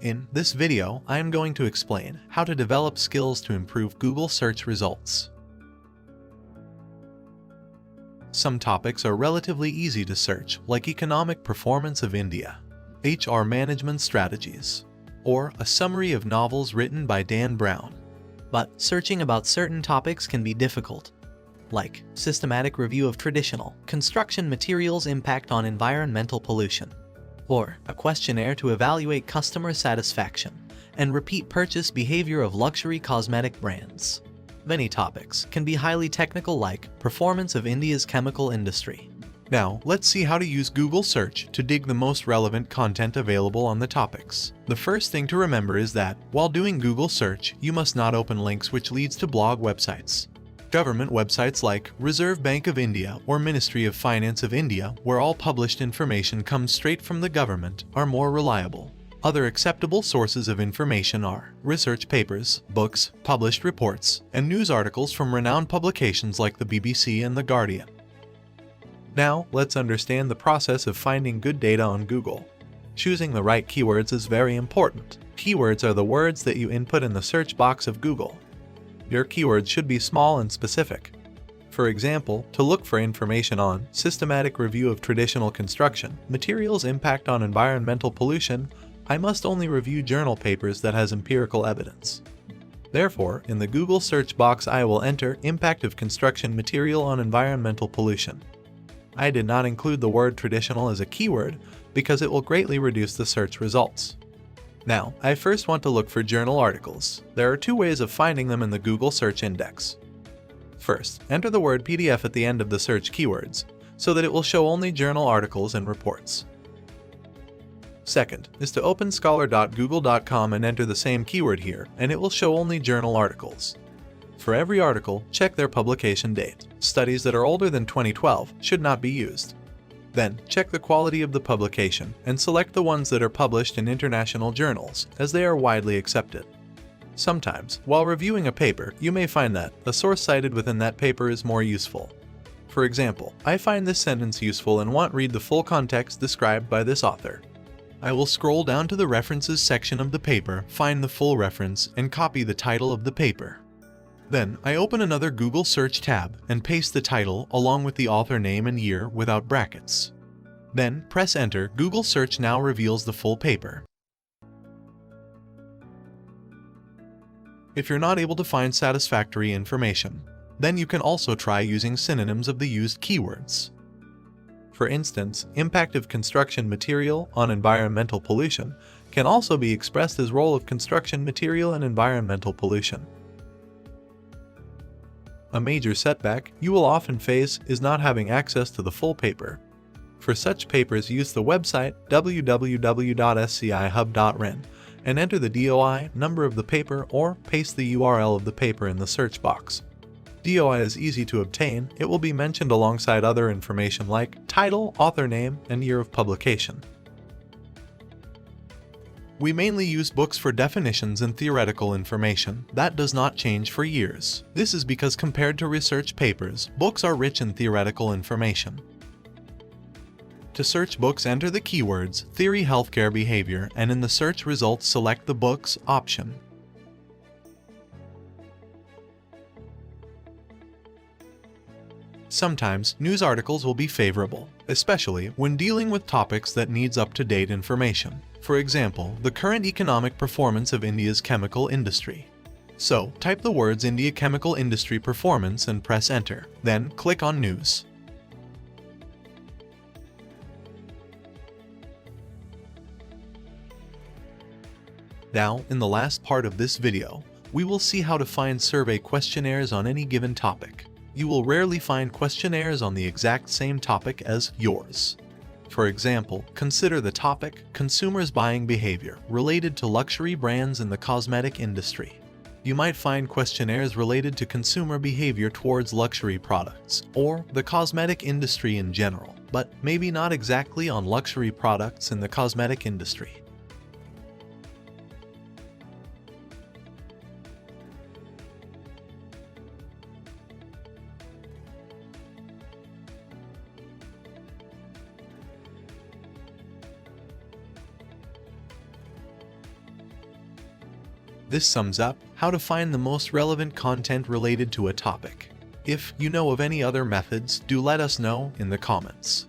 In this video, I am going to explain how to develop skills to improve Google search results. Some topics are relatively easy to search, like economic performance of India, HR management strategies, or a summary of novels written by Dan Brown. But searching about certain topics can be difficult, like systematic review of traditional construction materials impact on environmental pollution, or a questionnaire to evaluate customer satisfaction and repeat purchase behavior of luxury cosmetic brands. Many topics can be highly technical, like performance of India's chemical industry. Now, let's see how to use Google search to dig the most relevant content available on the topics. The first thing to remember is that, while doing Google search, you must not open links which leads to blog websites. Government websites like Reserve Bank of India or Ministry of Finance of India, where all published information comes straight from the government, are more reliable. Other acceptable sources of information are research papers, books, published reports, and news articles from renowned publications like the BBC and The Guardian. Now, let's understand the process of finding good data on Google. Choosing the right keywords is very important. Keywords are the words that you input in the search box of Google. Your keywords should be small and specific. For example, to look for information on systematic review of traditional construction materials impact on environmental pollution, I must only review journal papers that has empirical evidence. Therefore, in the Google search box I will enter impact of construction material on environmental pollution. I did not include the word traditional as a keyword because it will greatly reduce the search results. Now, I first want to look for journal articles. There are two ways of finding them in the Google search index. First, enter the word PDF at the end of the search keywords so that it will show only journal articles and reports. Second is to open scholar.google.com and enter the same keyword here, and it will show only journal articles. For every article, check their publication date. Studies that are older than 2012 should not be used. Then, check the quality of the publication and select the ones that are published in international journals, as they are widely accepted. Sometimes, while reviewing a paper, you may find that a source cited within that paper is more useful. For example, I find this sentence useful and want to read the full context described by this author. I will scroll down to the references section of the paper, find the full reference, and copy the title of the paper. Then, I open another Google search tab and paste the title along with the author name and year without brackets. Then, press enter. Google search now reveals the full paper. If you're not able to find satisfactory information, then you can also try using synonyms of the used keywords. For instance, impact of construction material on environmental pollution can also be expressed as role of construction material in environmental pollution. A major setback you will often face is not having access to the full paper. For such papers, use the website www.scihub.rin and enter the DOI number of the paper or paste the URL of the paper in the search box. DOI is easy to obtain. It will be mentioned alongside other information like title, author name, and year of publication. We mainly use books for definitions and theoretical information. That does not change for years. This is because compared to research papers, books are rich in theoretical information. To search books, enter the keywords theory, healthcare, behavior, and in the search results select the books option. Sometimes, news articles will be favorable, especially when dealing with topics that needs up-to-date information. For example, the current economic performance of India's chemical industry. So, type the words India chemical industry performance and press enter. Then, click on news. Now, in the last part of this video, we will see how to find survey questionnaires on any given topic. You will rarely find questionnaires on the exact same topic as yours. For example, consider the topic, consumers' buying behavior, related to luxury brands in the cosmetic industry. You might find questionnaires related to consumer behavior towards luxury products, or the cosmetic industry in general, but maybe not exactly on luxury products in the cosmetic industry. This sums up how to find the most relevant content related to a topic. If you know of any other methods, do let us know in the comments.